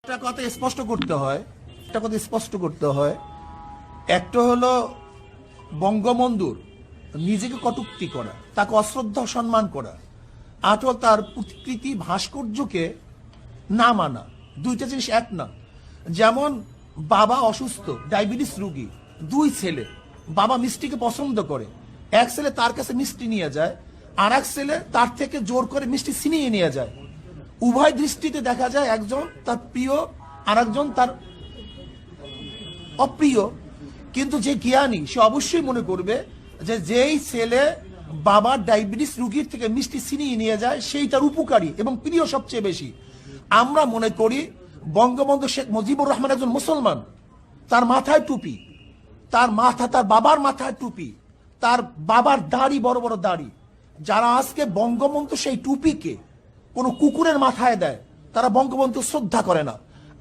একটা কথা স্পষ্ট করতে হয় একটা হলো বঙ্গবন্ধুর নিজেকে কটূক্তি করা, তাকে অশ্রদ্ধা সম্মান করা, আর হলো তার প্রতিকৃতি ভাস্কর্যকে না মানা। দুইটা জিনিস এক না। যেমন বাবা অসুস্থ, ডায়াবেটিস রোগী, দুই ছেলে, বাবা মিষ্টিকে পছন্দ করে, এক ছেলে তার কাছে মিষ্টি নিয়ে যায়, আর এক ছেলে তার থেকে জোর করে মিষ্টি ছিনিয়ে নিয়ে যায়। উভয় দৃষ্টিতে দেখা যায় একজন তার প্রিয় আর একজন তার অপ্রিয়। কিন্তু যে জ্ঞানী সে অবশ্যই মনে করবে যে যেই ছেলে বাবার ডায়াবেটিস রোগীর থেকে মিষ্টি ছিনিয়ে নিয়ে যায় সেই তার উপকারী এবং প্রিয় সবচেয়ে বেশি। আমরা মনে করি বঙ্গবন্ধু শেখ মুজিবুর রহমান একজন মুসলমান, তার মাথায় টুপি, তার বাবার মাথায় টুপি, তার বাবার দাড়ি, বড় বড় দাড়ি। যারা আজকে বঙ্গবন্ধু সেই টুপিকে কোনো কুকুরের মাথায় দেয় তারা বঙ্গবন্ধু শ্রদ্ধা করে না।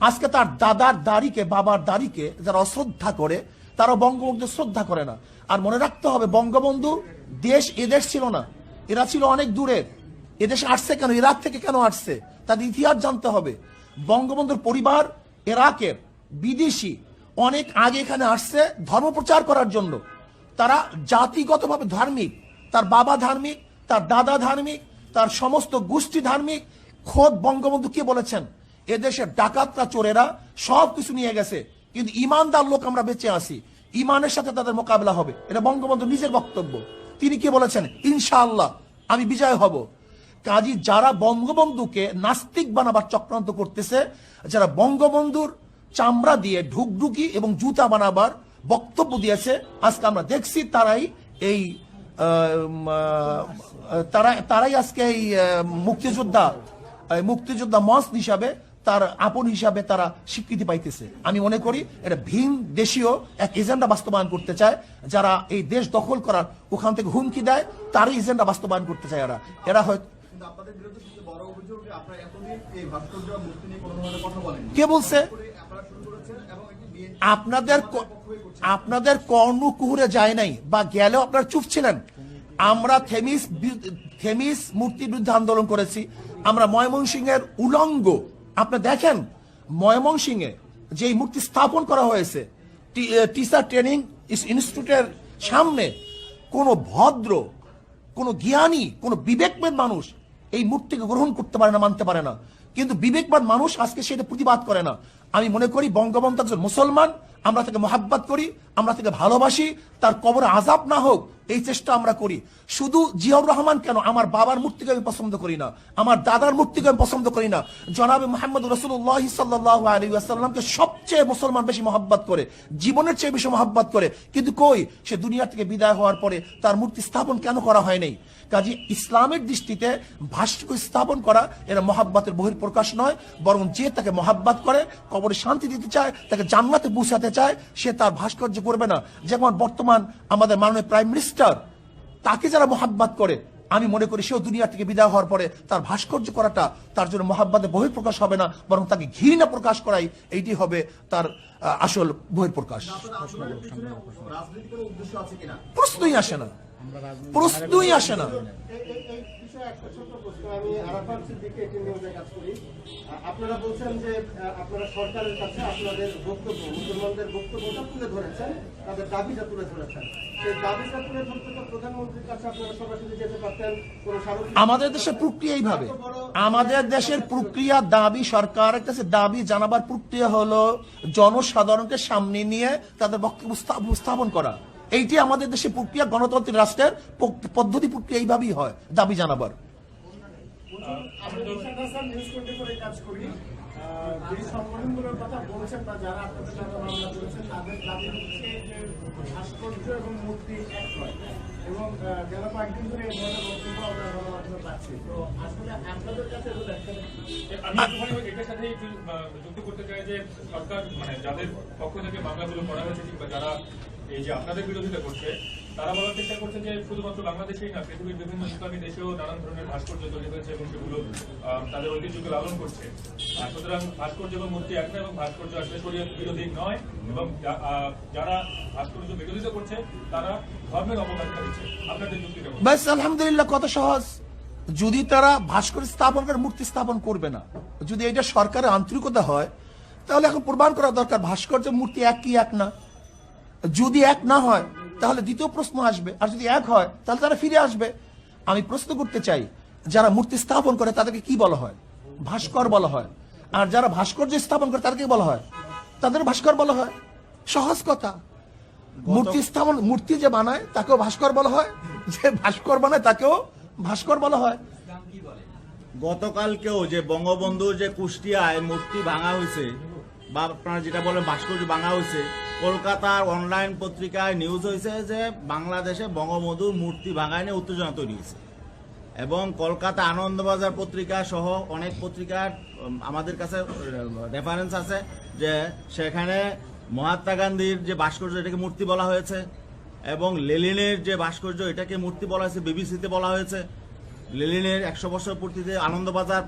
আজকে তার দাদার দাড়িকে, বাবার দাড়িকে যারা অশ্রদ্ধা করে তারা বঙ্গবন্ধু শ্রদ্ধা করে না। আর মনে রাখতে হবে বঙ্গবন্ধু এদেশ ছিল না, এরা ছিল অনেক দূরের। এদেশে আসছে কেন, ইরাক থেকে কেন আসছে, তার ইতিহাস জানতে হবে। বঙ্গবন্ধুর পরিবার ইরাকের বিদেশি, অনেক আগে এখানে আসছে ধর্ম প্রচার করার জন্য। তারা জাতিগতভাবে ধার্মিক, তার বাবা ধার্মিক, তার দাদা ধার্মিক, তার সমস্ত গোষ্ঠী ধার্মিক। খোদ বঙ্গবন্ধু কি বলেছেন, এদেশের ডাকাতরা, চোরেরা সব কিছু নিয়ে গেছে, কিন্তু ইমানদার লোক আমরা বেঁচে আসি, ইমানের সাথে তাদের মোকাবেলা হবে। এটা বঙ্গবন্ধু নিজের বক্তব্য। তিনি কি বলেছেন, ইনশাআল্লাহ আমি বিজয় হব। কাজী যারা বঙ্গবন্ধুকে নাস্তিক বানাবার চক্রান্ত করতেছে, যারা বঙ্গবন্ধুর চামড়া দিয়ে ঢুকঢুকি এবং জুতা বানাবার বক্তব্য দিয়েছে, আজকে আমরা দেখছি তারাই আজকে এই মুক্তিযোদ্ধা মঞ্চ হিসাবে, তার আপন হিসাবে তারা স্বীকৃতি পাইতেছে। আমি মনে করি এটা ভিন দেশীয় এক এজেন্ডা বাস্তবায়ন করতে চায়। যারা এই দেশ দখল করার ওখান থেকে হুমকি দেয়, তারই এজেন্ডা বাস্তবায়ন করতে চায় এরা হয়তো। কে বলছে? আপনাদের কর্ণকুহুরে যায় নাই, বা গেলেও আপনারা চুপ ছিলেন। আমরা থেমিস মূর্তির বিরুদ্ধে আন্দোলন করেছি। আমরা ময়মনসিংহের উলঙ্গ, আপনি দেখেন ময়মনসিংহে যে মূর্তি স্থাপন করা হয়েছে টিচার ট্রেনিং ইনস্টিটিউটের সামনে, কোন ভদ্র, কোন জ্ঞানী, কোন বিবেকবান মানুষ এই মূর্তিকে গ্রহণ করতে পারে না, মানতে পারে না। কিন্তু বিবেকবান মানুষ আজকে সেটা প্রতিবাদ করে না। আমি মনে করি বঙ্গবন্ধু একজন মুসলমান, আমরা তাকে মহাব্বত করি, আমরা তাকে ভালোবাসি, তার কবরে আযাব না হোক এই চেষ্টা আমরা করি। শুধু জিয়াউর রহমান কেন, আমার বাবার মূর্তিকে আমি পছন্দ করি না, আমার দাদার মূর্তিকে আমি পছন্দ করি না। জনাবে মুহাম্মদ রাসূলুল্লাহ সাল্লাল্লাহু আলাইহি ওয়াসাল্লামকে সবচেয়ে মুসলমান বেশি মহাব্বত করে, জীবনের চেয়ে বেশি মহাব্বত করে। কিন্তু কই, সে দুনিয়া থেকে বিদায় হওয়ার পরে তার মূর্তি স্থাপন কেন করা হয় নাই? কাজে ইসলামের দৃষ্টিতে ভাস্কর্য স্থাপন করা এরা মহাব্বতের বহিঃপ্রকাশ নয়, বরং যে তাকে মহাব্বত করে, কবরে শান্তি দিতে চায়, তাকে জান্নাতে পৌঁছাতে চায়, সে তার ভাস্কর্য করবে না। যেমন বর্তমান আমাদের মাননীয় প্রাইম মিনিস্টার, তাকে যারা মহাব্বত করে, আমি মনে করি সেও দুনিয়া থেকে বিদায় হওয়ার পরে তার ভাস্কর্য করাটা তার জন্য মহাব্বতের বহিঃপ্রকাশ হবে না, বরং তাকে ঘৃণা প্রকাশ করাই এইটি হবে তার আসল বহিঃপ্রকাশ। প্রশ্নই আসে না, প্রশ্নই আসে না। আপনারা বলছেন যে আপনারা সরকারের কাছে আপনাদের বক্তব্য, মুসলমানদের বক্তব্যটা তুলে ধরেছেন, তাদের দাবিটা তুলে ধরেছেন। সেই দাবিটা তুলে ধরতে তো প্রধানমন্ত্রীর কাছে আপনারা সরাসরি যেতে পারতেন। আমাদের দেশের প্রক্রিয়া এইভাবে, আমাদের দেশের প্রক্রিয়া দাবি, সরকারের কাছে দাবি জানাবার প্রক্রিয়া হলো জনসাধারণকে সামনে নিয়ে তাদের বক্তব্য উপস্থাপন করা। এইটি আমাদের দেশের প্রক্রিয়া, গণতান্ত্রিক রাষ্ট্রের পদ্ধতি প্রক্রিয়া এইভাবেই হয় দাবি জানাবার। যে সংগঠনগুলোর কথা বলছেন বা যারা আপনাদের সাথে মামলা করেছেন, তাদের দাবি হচ্ছে যে ভাস্কর্য এবং মূর্তি এক নয়, এবং গেল কয়েকদিন ধরে এই ধরনের বক্তব্য আমরা গণমাধ্যমে পাচ্ছি। তো আসলে আপনাদের কাছে আমি এটার সাথে যুক্ত করতে চাই যে সরকার, মানে যাদের পক্ষ থেকে মামলাগুলো করা হয়েছে কিংবা যারা এই যে আপনাদের বিরোধিতা করছে, তারা বলার চেষ্টা করছে যে শুধুমাত্র বাংলাদেশেই না, পৃথিবীর বিভিন্ন ইসলামী দেশেও নানান ধরনের ভাস্কর্য তৈরি হয়েছে এবং সেগুলো তাদের ঐতিহ্যকে লালন করছে। সুতরাং ভাস্কর্য এবং মূর্তি এক নয়, এবং ভাস্কর্য আসলে শরীয়ত বিরোধী নয়, এবং যারা ভাস্কর্য বিরোধিতা করছে তারা ধর্মের অবমাননা দিচ্ছে। আপনাদের যুক্তিটা ব্যাস, আলহামদুলিল্লাহ, কত সহজ। যদি তারা ভাস্কর্য স্থাপন করে, মূর্তি স্থাপন করবে না, যদি এটা সরকারের আন্তরিকতা হয়, তাহলে এখন প্রমাণ করা দরকার ভাস্কর্য মূর্তি এক কি এক না। যদি এক না হয় তাহলে দ্বিতীয় প্রশ্ন আসবে, আর যদি এক হয় তাহলে তারা ফিরে আসবে। আমি প্রশ্ন করতে চাই, যারা মূর্তি স্থাপন করে তাদেরকে কি বলা হয়? ভাস্কর বলা হয়। আর যারা ভাস্কর্য স্থাপন করে তাদেরকে বলা হয়, তাদের ভাস্কর বলা হয়। সহজ কথা। মূর্তি স্থাপন, মূর্তি যে বানায় তাকেও ভাস্কর বলা হয়, যে ভাস্কর বানায় তাকেও ভাস্কর বলা হয়। গতকালকেও যে বঙ্গবন্ধুর যে কুষ্টিয়ায় মূর্তি ভাঙা হয়েছে, বা আপনারা যেটা বলেন ভাস্কর্য ভাঙা হয়েছে, কলকাতার অনলাইন পত্রিকায় নিউজ হয়েছে যে বাংলাদেশে বঙ্গবন্ধুর মূর্তি ভাঙায় নিয়ে উত্তেজনা তৈরি হয়েছে। এবং কলকাতা আনন্দবাজার পত্রিকা সহ অনেক পত্রিকার আমাদের কাছে রেফারেন্স আছে যে সেখানে মহাত্মা গান্ধীর যে ভাস্কর্য এটাকে মূর্তি বলা হয়েছে, এবং লেনিনের যে ভাস্কর্য এটাকে মূর্তি বলা হয়েছে, বিবিসিতে বলা হয়েছে। লেনিনের 100 বছর পূর্তিতে আনন্দবাজার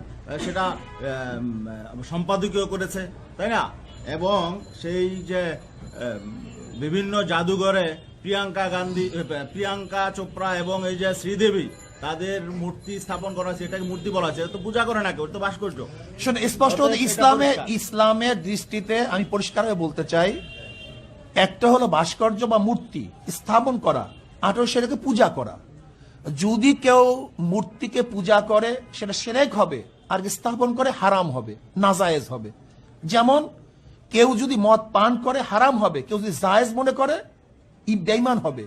সেটা সম্পাদকীয় করেছে, তাই না? এবং সেই যে বিভিন্ন জাদুঘরে প্রিয়াঙ্কা চোপড়া এবং এই যে শ্রীদেবী তাদের মূর্তি স্থাপন করা হয়েছে, এটাকে মূর্তি বলা হয়েছে। তো পূজা করে না কেউ, তো ভাস্কর্য। শুনে স্পষ্ট ইসলামের দৃষ্টিতে আমি পরিষ্কারভাবে বলতে চাই, একটা হলো ভাস্কর্য বা মূর্তি স্থাপন করা, আর সেটাকে পূজা করা। যদি কেউ মূর্তিকে পূজা করে সেটা শিরক হবে, আর স্থাপন করে হারাম হবে, নাজায়েজ হবে। যেমন কেউ যদি মদ পান করে হারাম হবে, কেউ যদি জায়েজ মনে করে বেঈমান হবে,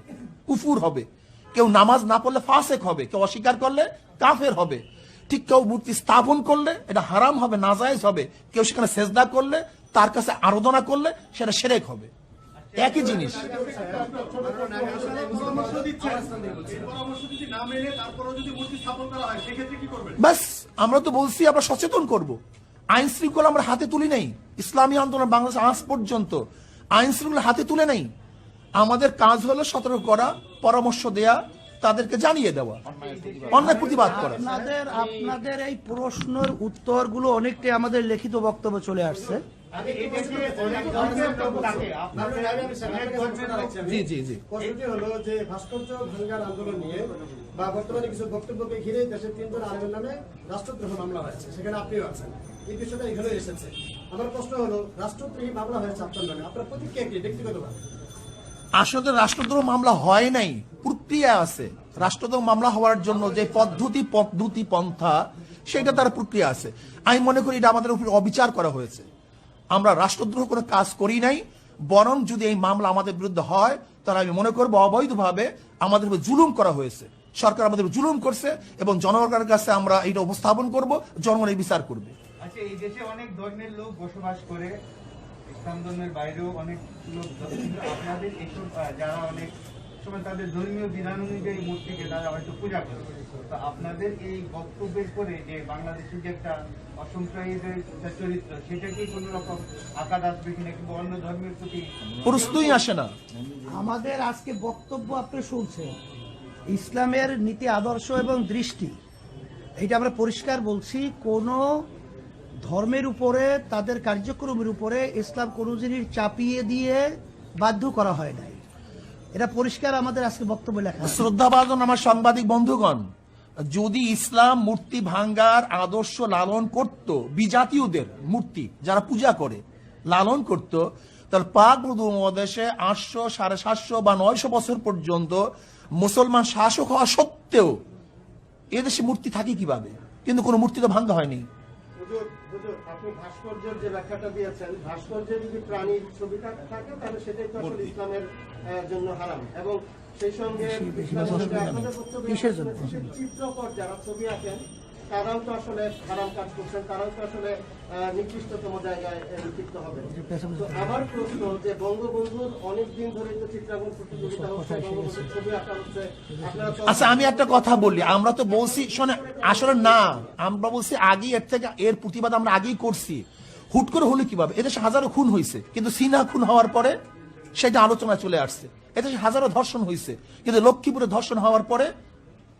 কুফুর হবে। কেউ নামাজ না পড়লে ফাসেক হবে, কেউ অস্বীকার করলে কাফের হবে। ঠিক কেউ মূর্তি স্থাপন করলে এটা হারাম হবে, নাজায়েজ হবে। কেউ সেখানে সেজদা করলে, তার কাছে আরাধনা করলে সেটা শিরক হবে। একই জিনিস। বাস আমরা তো বলছি আমরা সচেতন করব। আইন শৃঙ্খলা আমরা হাতে তুলি নাই। ইসলামী আন্দোলন বাংলাদেশ আজ পর্যন্ত আইন শৃঙ্খলা হাতে তুলে নাই। আমাদের কাজ হলো সতর্ক করা, পরামর্শ দেয়া, তাদেরকে জানিয়ে দেওয়া, অন্যায় প্রতিবাদ করা। আপনাদের এই প্রশ্নের উত্তরগুলো অনেকটাই আমাদের লিখিত বক্তব্য চলে আসছে। জি জি জি। প্রশ্নটি হলো যে ভাস্কর্য ভাঙ্গার আন্দোলন নিয়ে বা বর্তমানে কিছু বক্তব্যকে ঘিরে দেশের 3 জন আলেমের নামে রাষ্ট্রদ্রোহ মামলা হয়েছে, সেখানে আপনিও আছেন। এই বিষয়টা এখানে এসেছে। আমার প্রশ্ন হলো, রাষ্ট্রদ্রোহী মামলা হয়েছে আপনার নামে, আপনার প্রতিক্রিয়া কি ব্যক্তিগতভাবে? আসলে রাষ্ট্রদ্রোহ মামলা হয় নাই, প্রক্রিয়া আছে। রাষ্ট্রদ্রোহ মামলা হওয়ার জন্য যে পদ্ধতি পন্থা, সেটা তার প্রক্রিয়া আছে। আমি মনে করি এটা আমাদের উপর অবিচার করা হয়েছে। আমরা রাষ্ট্রদ্রোহ কোনো কাজ করি নাই, বরং যদি এই মামলা আমাদের বিরুদ্ধে হয় তাহলে আমি মনে করবো অবৈধভাবে আমাদের উপর জুলুম করা হয়েছে। সরকার আমাদের উপর জুলুম করছে এবং জনগণের কাছে আমরা এটা উপস্থাপন করব, জনগণ এই বিচার করবে। আচ্ছা, এই দেশে অনেক ধর্মের লোক বসবাস করে, ইসলাম ধর্মের বাইরেও অনেক লোক, কিন্তু আপনাদের এইসব যারা অনেক সময় তাদের ধর্মীয় বিধান অনুযায়ী মূর্তিকে তারা হয়তো পূজা করে, তো আপনাদের এই বক্তব্যের পরে যে বাংলাদেশের যে একটা অসম্প্রদায়ের চরিত্র, সেটা কি কোন রকম আঘাত আসবে কিনা, কিংবা অন্য ধর্মের প্রতি প্রশ্নই আসে না। আমাদের আজকে বক্তব্য আপনি শুনছেন, ইসলামের নীতি আদর্শ এবং দৃষ্টি, এটা আমরা পরিষ্কার বলছি। কোনো ধর্মের উপরে, তাদের কার্যক্রমের উপরে ইসলাম কোনো জিনিস চাপিয়ে দিয়ে বাধ্য করা হয় নাই। এটা পরিষ্কার আমাদের আজকে বক্তব্য লেখা আছে। শ্রদ্ধাভাজন আমার সাংবাদিক বন্ধুগণ, যদি ইসলাম মূর্তি ভাঙ্গার আদর্শ লালন করত, বিজাতীয়দের মূর্তি যারা পূজা করে লালন করত, তাহলে পাক উপমহাদেশে 800, 750 বা 900 বছর পর্যন্ত মুসলমান শাসক হওয়া সত্ত্বেও এদেশে মূর্তি থাকে কিভাবে? কিন্তু কোনো মূর্তি তো ভাঙ্গা হয়নি। আপনি ভাস্কর্যের যে ব্যাখ্যাটা দিয়েছেন, ভাস্কর্যে যদি প্রাণীর ছবি থাকে তাহলে সেটাই তো আসলে ইসলামের জন্য হারাম। এবং সেই সঙ্গে চিত্রকর যারা ছবি আঁকেন তারাও তো আসলে হারাম কাজ করছেন, তারাও তো আসলে নির্দিষ্টতম জায়গায় নিক্ষিপ্ত হবে। তো আমার প্রশ্ন যে বঙ্গবন্ধুর অনেকদিন ধরে তো চিত্রাঙ্কন প্রতিযোগিতা হচ্ছে, বঙ্গবন্ধুর ছবি আঁকা হচ্ছে, আপনারা তো আচ্ছা আমি একটা কথা বলি, আমরা তো বলছি শোনে, আসলে না, আমরা বলছি আগে এর থেকে এর প্রতিবাদ আমরা আগেই করছি। হুট করে হলো কিভাবে? এদেশে হাজারো খুন হয়েছে, কিন্তু সিনা খুন হওয়ার পরে সেটা আলোচনায় চলে আসছে। এদেশে হাজারো ধর্ষণ হয়েছে, কিন্তু লক্ষ্মীপুরে ধর্ষণ হওয়ার পরে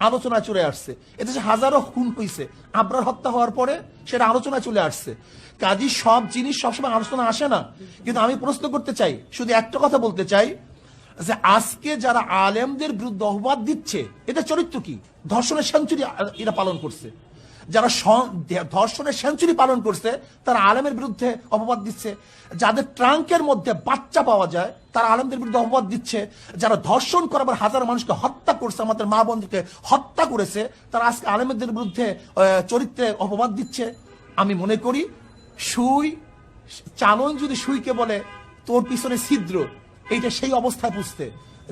আলোচনায় চলে আসছে। এদেশে হাজারো খুন হয়েছে, আবরার হত্যা হওয়ার পরে সেটা আলোচনায় চলে আসছে। কাজী সব জিনিস সবসময় আলোচনা আসে না। কিন্তু আমি প্রশ্ন করতে চাই, শুধু একটা কথা বলতে চাই, যে আজকে যারা আলেমদের বিরুদ্ধে অপবাদ দিচ্ছে, এদের চরিত্র কি? ধর্ষণের সেঞ্চুরি এরা পালন করছে। যারা ধর্ষণের সেঞ্চুরি পালন করছে তারা আলেমের বিরুদ্ধে অপবাদ দিচ্ছে, যাদের ট্রাঙ্কের মধ্যে বাচ্চা পাওয়া যায় তারা আলেমদের বিরুদ্ধে অপবাদ দিচ্ছে, যারা ধর্ষণ করাবার হাজার মানুষকে হত্যা করছে, আমাদের মা বোনকে হত্যা করেছে, তারা আজকে আলেমদের বিরুদ্ধে চরিত্রে অপবাদ দিচ্ছে। আমি মনে করি সুই চালন যদি সুইকে বলে তোর পিছনে ছিদ্র, এইটা সেই অবস্থায় বুঝতে,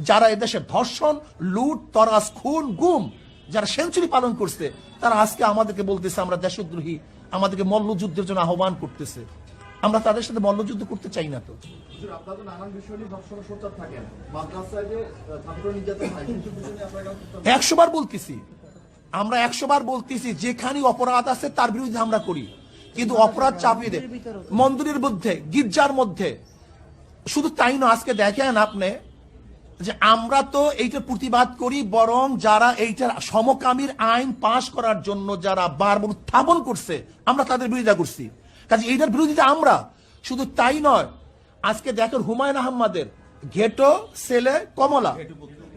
যারা এদেশে ধর্ষণ, লুট, তরাস, খুন, গুম, যারা সেঞ্চুরি পালন করছে তারা আজকে আমাদেরকে বলতেছে আমরা দেশদ্রোহী, আমাদেরকে মল্লযুদ্ধের জন্য আহ্বান করতেছে। আমরা তাদের সাথে মল্লযুদ্ধ করতে চাই না। তো আপনারা তো নানান বিষয় নিয়ে সবসময় সোচ্চার থাকেন, মাদ্রাসায় যে ছাত্র নির্যাতন হয় কিছু বিষয় নিয়ে আপনারা 100 বার বলতেছি, আমরা 100 বার বলতেছি, যেখানে অপরাধ আছে তার বিরুদ্ধে আমরা করি, কিন্তু অপরাধ চাপিয়ে দেয় মন্দিরের মধ্যে, গির্জার মধ্যে। শুধু তাই না, আজকে দেখেন আপনি যে আমরা তো এইটার প্রতিবাদ করি, বরং যারা এইটার সমকামীর আইন পাশ করার জন্য যারা বারবার উত্থাপন করছে আমরা তাদের বিরোধিতা করছি। কাজে এইটার বিরোধিতা আমরা। শুধু তাই নয়, আজকে দেখেন হুমায়ুন আহমেদের ঘেটো ছেলে কমলা,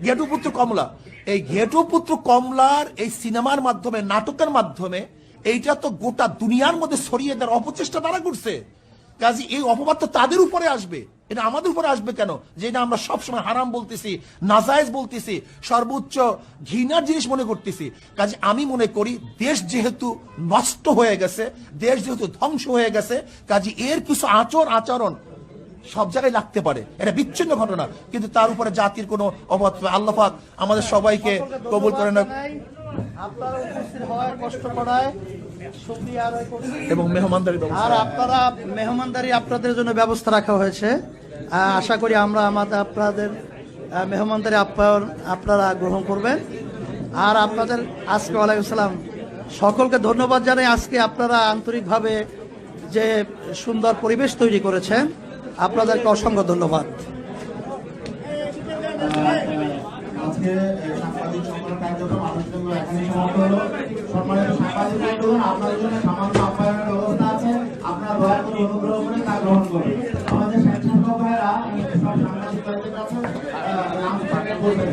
ঘেটু পুত্র কমলা, এই ঘেটু পুত্র কমলার এই সিনেমার মাধ্যমে, নাটকের মাধ্যমে এইটা তো গোটা দুনিয়ার মধ্যে ছড়িয়ে দেওয়ার অপচেষ্টা তারা করছে। কাজে এই অপবাদ তো তাদের উপরে আসবে, এটা আমাদের উপরে আসবে কেন? যেটা আমরা সবসময় হারাম বলতেছি, নাজায়েজ বলতেছি, সর্বোচ্চ ঘৃণার জিনিস মনে করতেছি। কাজে আমি মনে করি দেশ যেহেতু নষ্ট হয়ে গেছে, দেশ যেহেতু ধ্বংস হয়ে গেছে, কাজে এর কিছু আচরণ সব জায়গায় লাগতে পারে, এটা বিচ্ছিন্ন ঘটনা, কিন্তু তার উপরে জাতির কোনো অবাধ। আল্লাহ পাক আমাদের সবাইকে কবুল করে না আপনারা উপস্থিত হওয়ার কষ্ট করায় শুকরিয়া আদায় করছি। এবং মেহমানদারি আর আপনারা মেহমানদারি আপনাদের জন্য ব্যবস্থা রাখা হয়েছে। আশা করি আমরা আপনাদের মেহমানদারি আপ্যায়ন আপনারা গ্রহণ করবেন। আর আপনাদের আজকে ওয়ালাইকুম সালাম, সকলকে ধন্যবাদ জানাই। আজকে আপনারা আন্তরিকভাবে যে সুন্দর পরিবেশ তৈরি করেছেন, আপনাদেরকে অসংখ্য ধন্যবাদ। আজকে সাংবাদিক সম্মেলন কার্যক্রম আলোচনা এখানেই সমাপ্ত হলো। সম্মানিত সাংবাদিক বন্ধুগণ, আপনাদের জন্য সামান্য আপ্যায়নের ব্যবস্থা আছে, আপনারা দয়া করে অনুগ্রহ করে তা গ্রহণ করুন। আমাদের স্বেচ্ছাসেবক ভাইয়েরা সব সাংবাদিক ভাইদের কাছে নাম বলবেন।